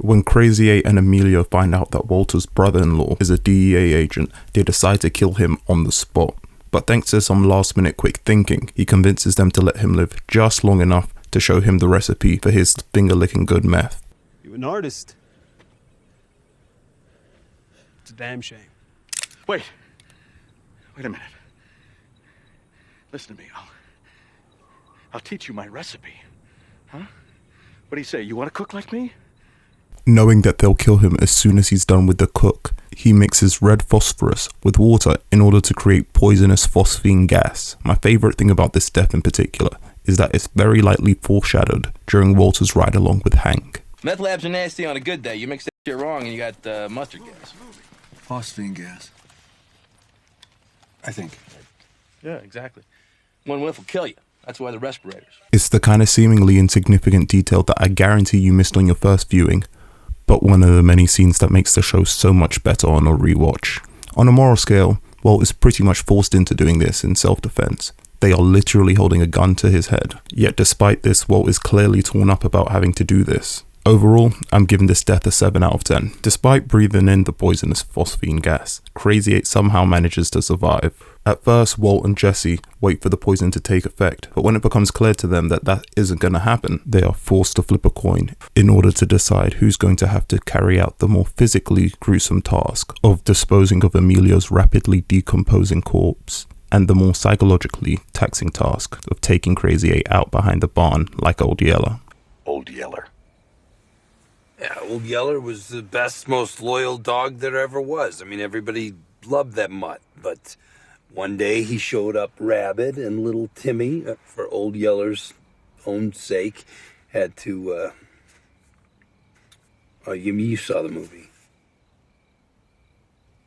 When Krazy 8 and Emilio find out that Walter's brother-in-law is a DEA agent, they decide to kill him on the spot. But thanks to some last-minute quick thinking, he convinces them to let him live just long enough to show him the recipe for his finger-licking good meth. You an artist? It's a damn shame. Wait a minute. Listen to me. I'll teach you my recipe. Huh? What do you say? You want to cook like me? Knowing that they'll kill him as soon as he's done with the cook, he mixes red phosphorus with water in order to create poisonous phosphine gas. My favourite thing about this death in particular is that it's very lightly foreshadowed during Walter's ride along with Hank. Meth labs are nasty on a good day. You mix that shit wrong and you got mustard gas. Phosphine gas. I think. Yeah, exactly. One whiff will kill you. That's why the respirators. It's the kind of seemingly insignificant detail that I guarantee you missed on your first viewing, but one of the many scenes that makes the show so much better on a rewatch. On a moral scale, Walt is pretty much forced into doing this in self-defense. They are literally holding a gun to his head. Yet despite this, Walt is clearly torn up about having to do this. Overall, I'm giving this death a 7 out of 10. Despite breathing in the poisonous phosphine gas, Krazy 8 somehow manages to survive. At first, Walt and Jesse wait for the poison to take effect, but when it becomes clear to them that that isn't going to happen, they are forced to flip a coin in order to decide who's going to have to carry out the more physically gruesome task of disposing of Emilio's rapidly decomposing corpse, and the more psychologically taxing task of taking Krazy 8 out behind the barn like Old Yeller. Old Yeller. Yeah, Old Yeller was the best, most loyal dog there ever was. I mean, everybody loved that mutt, but one day he showed up rabid, and little Timmy, for Old Yeller's own sake, had to, you saw the movie.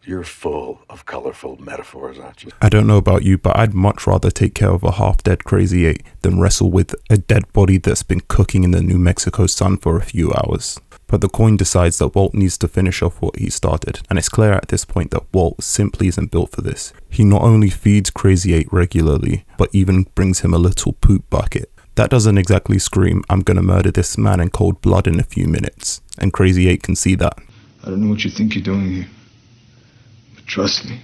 You're full of colorful metaphors, aren't you? I don't know about you, but I'd much rather take care of a half-dead Krazy 8 than wrestle with a dead body that's been cooking in the New Mexico sun for a few hours. But the coin decides that Walt needs to finish off what he started, and it's clear at this point that Walt simply isn't built for this. He not only feeds Krazy 8 regularly, but even brings him a little poop bucket. That doesn't exactly scream, I'm gonna murder this man in cold blood in a few minutes, and Krazy 8 can see that. I don't know what you think you're doing here, but trust me,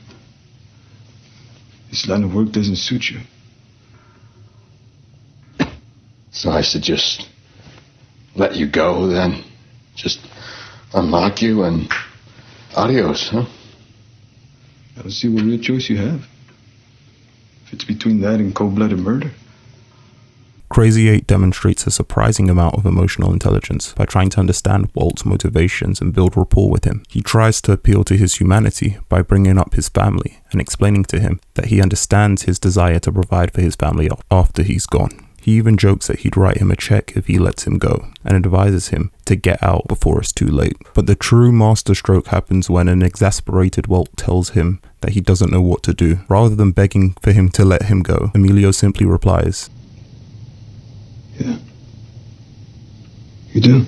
this line of work doesn't suit you. So I should just let you go then? Just unlock you and adios, huh? I don't see what real choice you have. If it's between that and cold-blooded murder. Krazy 8 demonstrates a surprising amount of emotional intelligence by trying to understand Walt's motivations and build rapport with him. He tries to appeal to his humanity by bringing up his family and explaining to him that he understands his desire to provide for his family after he's gone. He even jokes that he'd write him a check if he lets him go, and advises him to get out before it's too late. But the true masterstroke happens when an exasperated Walt tells him that he doesn't know what to do. Rather than begging for him to let him go, Emilio simply replies, "Yeah, you do."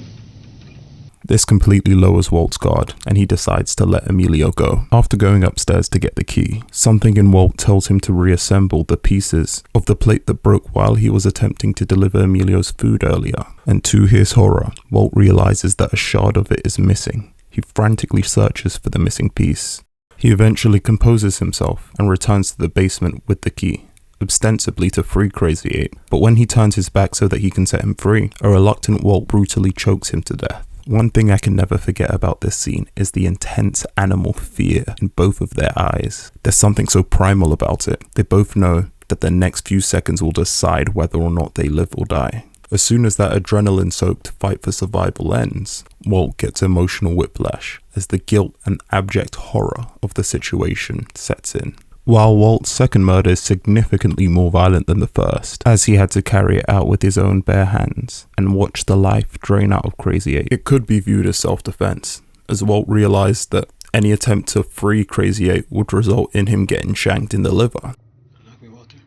This completely lowers Walt's guard, and he decides to let Emilio go. After going upstairs to get the key, something in Walt tells him to reassemble the pieces of the plate that broke while he was attempting to deliver Emilio's food earlier. And to his horror, Walt realizes that a shard of it is missing. He frantically searches for the missing piece. He eventually composes himself and returns to the basement with the key, ostensibly to free Krazy 8. But when he turns his back so that he can set him free, a reluctant Walt brutally chokes him to death. One thing I can never forget about this scene is the intense animal fear in both of their eyes. There's something so primal about it. They both know that the next few seconds will decide whether or not they live or die. As soon as that adrenaline-soaked fight for survival ends, Walt gets emotional whiplash as the guilt and abject horror of the situation sets in. While Walt's second murder is significantly more violent than the first, as he had to carry it out with his own bare hands and watch the life drain out of Krazy 8, it could be viewed as self-defense, as Walt realized that any attempt to free Krazy 8 would result in him getting shanked in the liver. Unlock me, Walter.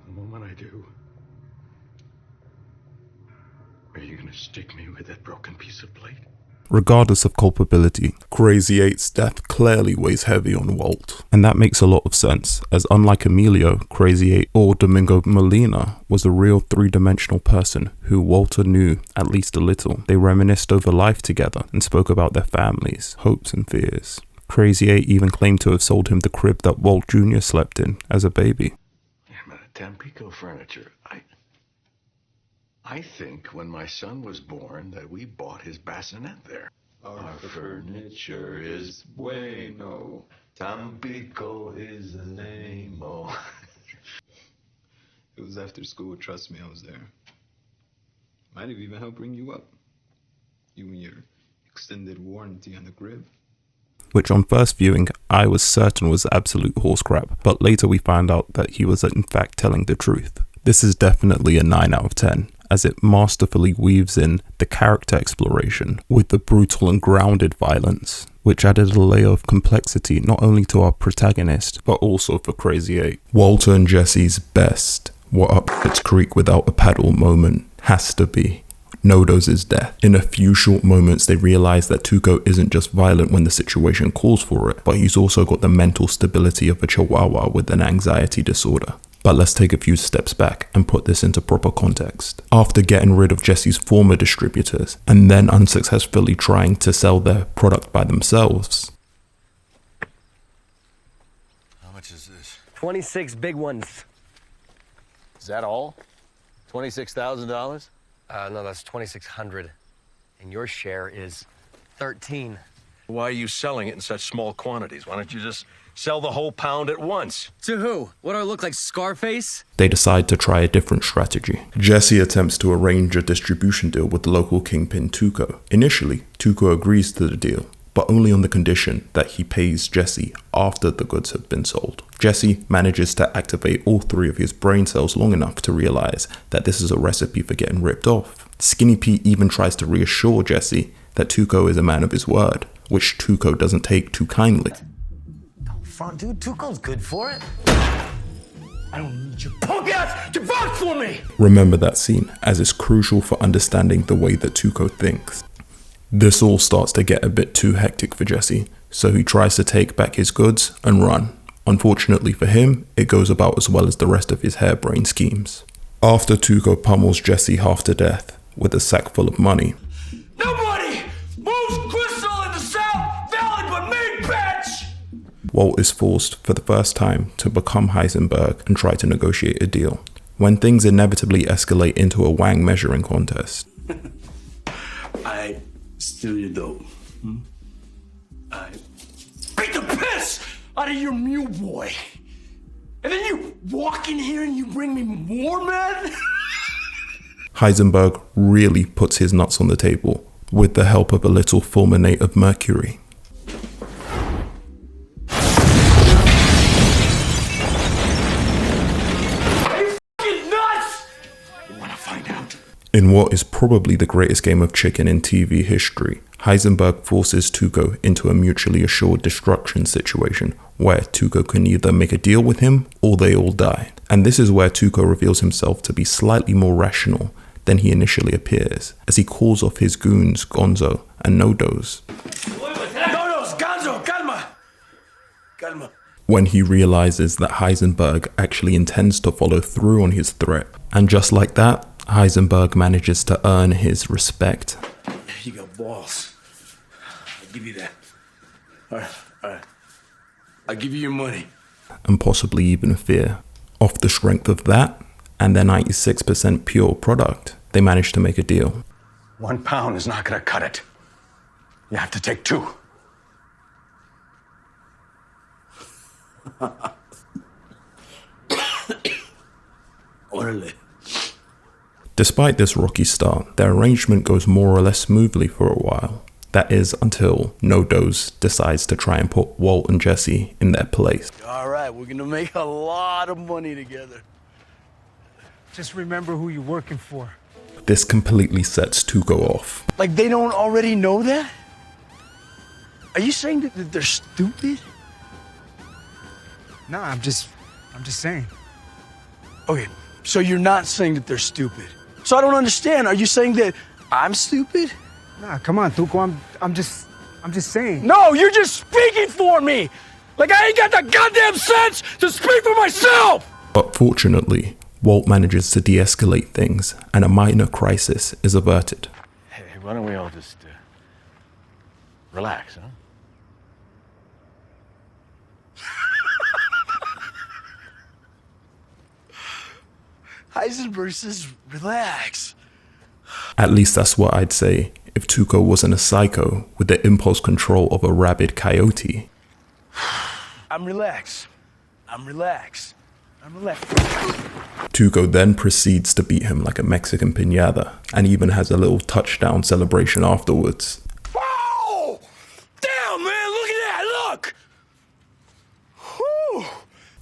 The moment I do, are you gonna stick me with that broken piece of plate? Regardless of culpability, Krazy 8's death clearly weighs heavy on Walt. And that makes a lot of sense, as unlike Emilio, Krazy 8 or Domingo Molina was a real three-dimensional person who Walter knew at least a little. They reminisced over life together and spoke about their families, hopes and fears. Krazy 8 even claimed to have sold him the crib that Walt Jr. slept in as a baby. Yeah, man, Tampico furniture. I think when my son was born that we bought his bassinet there. Our furniture is bueno. Tampico is the name. Oh. It was after school, trust me, I was there. Might have even helped bring you up. You and your extended warranty on the crib. Which on first viewing, I was certain was absolute horse crap, but later we found out that he was in fact telling the truth. This is definitely a 9 out of 10, as it masterfully weaves in the character exploration with the brutal and grounded violence, which added a layer of complexity not only to our protagonist, but also for Krazy 8. Walter and Jesse's best "what up Fitz Creek without a paddle" moment has to be Doze's death. In a few short moments, they realize that Tuco isn't just violent when the situation calls for it, but he's also got the mental stability of a chihuahua with an anxiety disorder. But let's take a few steps back and put this into proper context. After getting rid of Jesse's former distributors and then unsuccessfully trying to sell their product by themselves. How much is this? 26 big ones. Is that all? $26,000? No, that's 2,600. And your share is 13. Why are you selling it in such small quantities? Why don't you just sell the whole pound at once? To who? What do I look like, Scarface? They decide to try a different strategy. Jesse attempts to arrange a distribution deal with the local kingpin Tuco. Initially, Tuco agrees to the deal, but only on the condition that he pays Jesse after the goods have been sold. Jesse manages to activate all 3 of his brain cells long enough to realize that this is a recipe for getting ripped off. Skinny Pete even tries to reassure Jesse that Tuco is a man of his word, which Tuco doesn't take too kindly. Front, dude, Tuco's good for it. I don't need your punk ass to vouch for me! Remember that scene, as it's crucial for understanding the way that Tuco thinks. This all starts to get a bit too hectic for Jesse, so he tries to take back his goods and run. Unfortunately for him, it goes about as well as the rest of his harebrained schemes. After Tuco pummels Jesse half to death with a sack full of money, Nobody moves crystal in the South Valley but me, bitch! Walt is forced for the first time to become Heisenberg and try to negotiate a deal, when things inevitably escalate into a Wang measuring contest. I steal your dope. I beat the piss out of your mule boy. And then you walk in here and you bring me more, man? Heisenberg really puts his nuts on the table with the help of a little fulminate of mercury. In what is probably the greatest game of chicken in TV history, Heisenberg forces Tuco into a mutually assured destruction situation where Tuco can either make a deal with him or they all die. And this is where Tuco reveals himself to be slightly more rational than he initially appears, as he calls off his goons Gonzo and Doze. Gonzo, calma. When he realizes that Heisenberg actually intends to follow through on his threat. And just like that, Heisenberg manages to earn his respect. You got balls. I'll give you that. All right. I'll give you your money. And possibly even fear. Off the strength of that, and their 96% pure product, they manage to make a deal. 1 pound is not gonna cut it. You have to take 2. Orale. Despite this rocky start, their arrangement goes more or less smoothly for a while. That is until Doze decides to try and put Walt and Jesse in their place. All right, we're gonna make a lot of money together. Just remember who you're working for. This completely sets Tuco off. Like they don't already know that? Are you saying that they're stupid? No, I'm just saying. Okay, so you're not saying that they're stupid. So I don't understand. Are you saying that I'm stupid? Nah, come on, Tuco. I'm just saying. No, you're just speaking for me! Like I ain't got the goddamn sense to speak for myself! But fortunately, Walt manages to de-escalate things and a minor crisis is averted. Hey, why don't we all just relax, huh? Heisenberg says relax. At least that's what I'd say if Tuco wasn't a psycho with the impulse control of a rabid coyote. I'm relaxed. I'm relaxed. I'm relaxed. Tuco then proceeds to beat him like a Mexican piñata and even has a little touchdown celebration afterwards. Oh! Damn, man, look at that, look! Whew.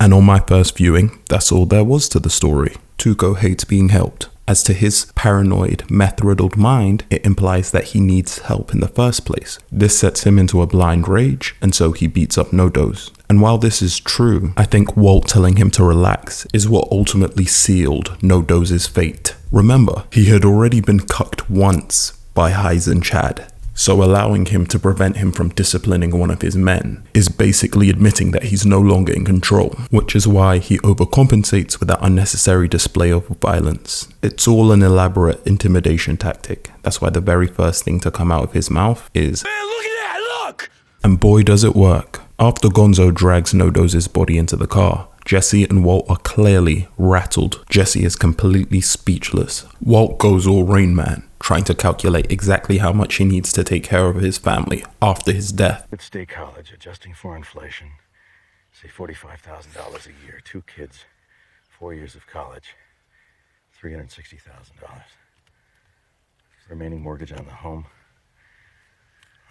And on my first viewing, that's all there was to the story. Tuco hates being helped. As to his paranoid, meth-riddled mind, it implies that he needs help in the first place. This sets him into a blind rage, and so he beats up No-Doze. And while this is true, I think Walt telling him to relax is what ultimately sealed No-Doze's fate. Remember, he had already been cucked once by Heisen Chad. So allowing him to prevent him from disciplining one of his men is basically admitting that he's no longer in control, which is why he overcompensates with that unnecessary display of violence. It's all an elaborate intimidation tactic. That's why the very first thing to come out of his mouth is, Man, look at that, look! And boy does it work. After Gonzo drags No-Doze's body into the car, Jesse and Walt are clearly rattled. Jesse is completely speechless. Walt goes all Rain Man, trying to calculate exactly how much he needs to take care of his family after his death. At State College, adjusting for inflation, say $45,000 a year, 2 kids, 4 years of college, $360,000. Remaining mortgage on the home,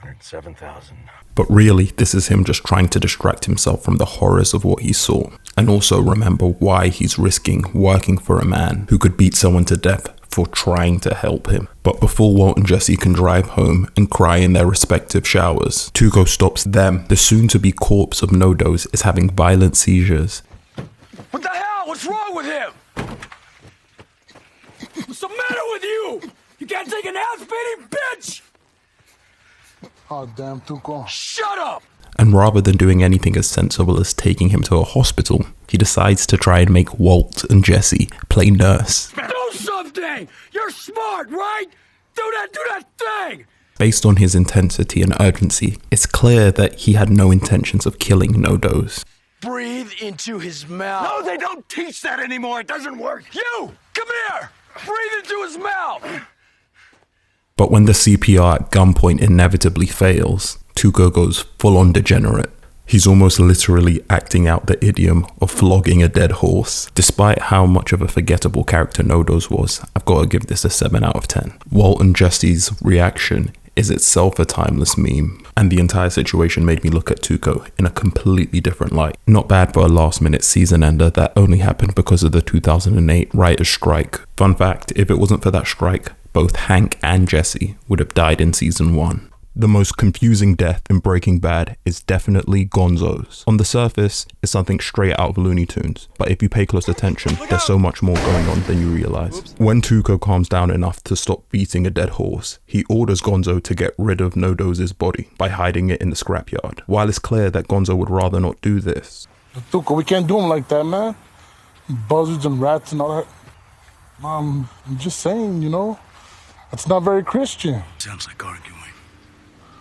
$107,000. But really, this is him just trying to distract himself from the horrors of what he saw. And also remember why he's risking working for a man who could beat someone to death for trying to help him. But before Walt and Jesse can drive home and cry in their respective showers, Tuco stops them. The soon-to-be corpse of No-Doze is having violent seizures. What the hell? What's wrong with him? What's the matter with you? You can't take an ass-beating, bitch! Oh, damn, Tuco. Shut up! And rather than doing anything as sensible as taking him to a hospital, he decides to try and make Walt and Jesse play nurse. Do something! You're smart, right? Do that thing! Based on his intensity and urgency, it's clear that he had no intentions of killing No-Doze. Breathe into his mouth. No, they don't teach that anymore. It doesn't work. You! Come here! Breathe into his mouth! But when the CPR at gunpoint inevitably fails, Tuco goes full-on degenerate. He's almost literally acting out the idiom of flogging a dead horse. Despite how much of a forgettable character No-Doze was, I've got to give this a 7 out of 10. Walt and Jesse's reaction is itself a timeless meme, and the entire situation made me look at Tuco in a completely different light. Not bad for a last-minute season ender that only happened because of the 2008 writers' strike. Fun fact, if it wasn't for that strike, both Hank and Jesse would have died in season 1. The most confusing death in Breaking Bad is definitely Gonzo's. On the surface, it's something straight out of Looney Tunes, but if you pay close attention, there's so much more going on than you realize. When Tuco calms down enough to stop beating a dead horse, he orders Gonzo to get rid of No-Doze's body by hiding it in the scrapyard. While it's clear that Gonzo would rather not do this. Tuco, we can't do him like that, man. Buzzards and rats and all that. I'm just saying, you know, that's not very Christian. Sounds like arguing.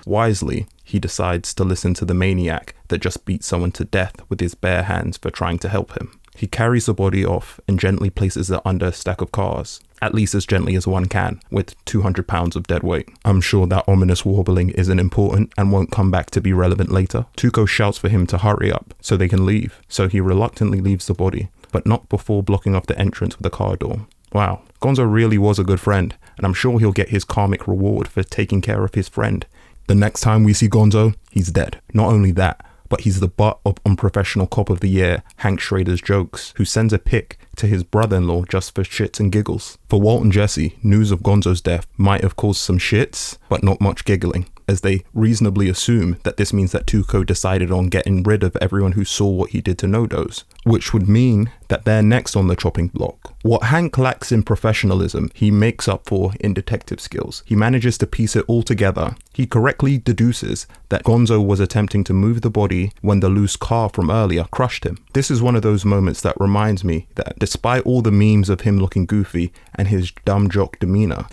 Wisely, he decides to listen to the maniac that just beat someone to death with his bare hands for trying to help him. He carries the body off and gently places it under a stack of cars, at least as gently as one can, with 200 pounds of dead weight. I'm sure that ominous warbling isn't important and won't come back to be relevant later. Tuco shouts for him to hurry up so they can leave, so he reluctantly leaves the body, but not before blocking off the entrance with a car door. Wow, Gonzo really was a good friend, and I'm sure he'll get his karmic reward for taking care of his friend. The next time we see Gonzo, he's dead. Not only that, but he's the butt of Unprofessional Cop of the Year, Hank Schrader's jokes, who sends a pic to his brother-in-law just for shits and giggles. For Walt and Jesse, news of Gonzo's death might have caused some shits, but not much giggling, as they reasonably assume that this means that Tuco decided on getting rid of everyone who saw what he did to No-Doze, which would mean that they're next on the chopping block. What Hank lacks in professionalism, he makes up for in detective skills. He manages to piece it all together. He correctly deduces that Gonzo was attempting to move the body when the loose car from earlier crushed him. This is one of those moments that reminds me that despite all the memes of him looking goofy and his dumb jock demeanor,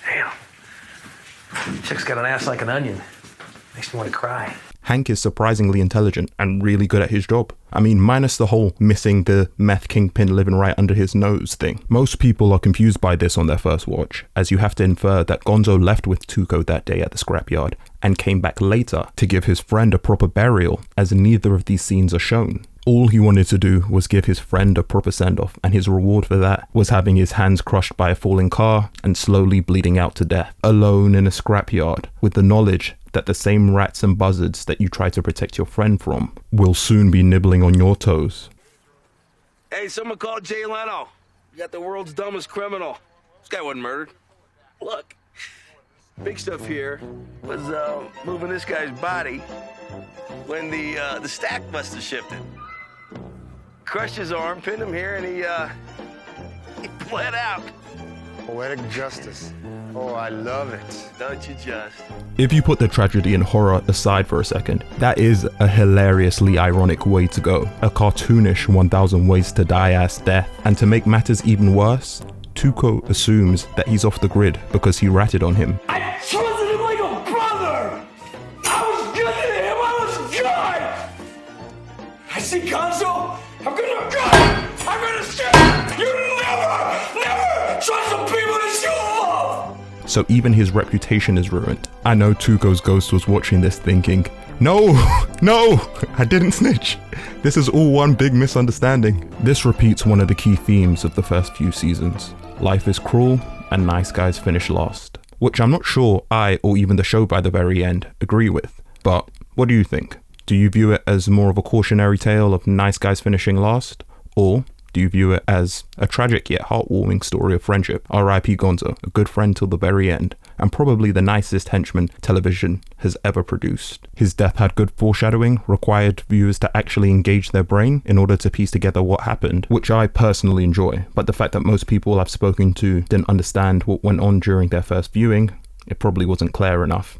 Damn. Chick's got an ass like an onion. Makes me want to cry. Hank is surprisingly intelligent and really good at his job. I mean, minus the whole missing the meth kingpin living right under his nose thing. Most people are confused by this on their first watch, as you have to infer that Gonzo left with Tuco that day at the scrapyard and came back later to give his friend a proper burial, as neither of these scenes are shown. All he wanted to do was give his friend a proper send-off, and his reward for that was having his hands crushed by a falling car and slowly bleeding out to death, alone in a scrapyard, with the knowledge that the same rats and buzzards that you try to protect your friend from will soon be nibbling on your toes. Hey, someone called Jay Leno. You got the world's dumbest criminal. This guy wasn't murdered. Look, big stuff here was moving this guy's body when the stack must have shifted. Crushed his arm, pinned him here, and he bled out. Poetic justice. Oh, I love it. Don't you just? If you put the tragedy and horror aside for a second, that is a hilariously ironic way to go. A cartoonish 1000 ways to die ass death. And to make matters even worse, Tuco assumes that he's off the grid because he ratted on him. I trusted him like a brother! I was good to him, I was good! I see Gonzo, I'm gonna shoot! You never trust the people that you love! So even his reputation is ruined. I know Tuco's ghost was watching this thinking, no, I didn't snitch. This is all one big misunderstanding. This repeats one of the key themes of the first few seasons. Life is cruel and nice guys finish last. Which I'm not sure I, or even the show by the very end, agree with. But what do you think? Do you view it as more of a cautionary tale of nice guys finishing last? Or do you view it as a tragic yet heartwarming story of friendship? R.I.P. Gonzo, a good friend till the very end, and probably the nicest henchman television has ever produced. His death had good foreshadowing, required viewers to actually engage their brain in order to piece together what happened, which I personally enjoy. But the fact that most people I've spoken to didn't understand what went on during their first viewing, it probably wasn't clear enough.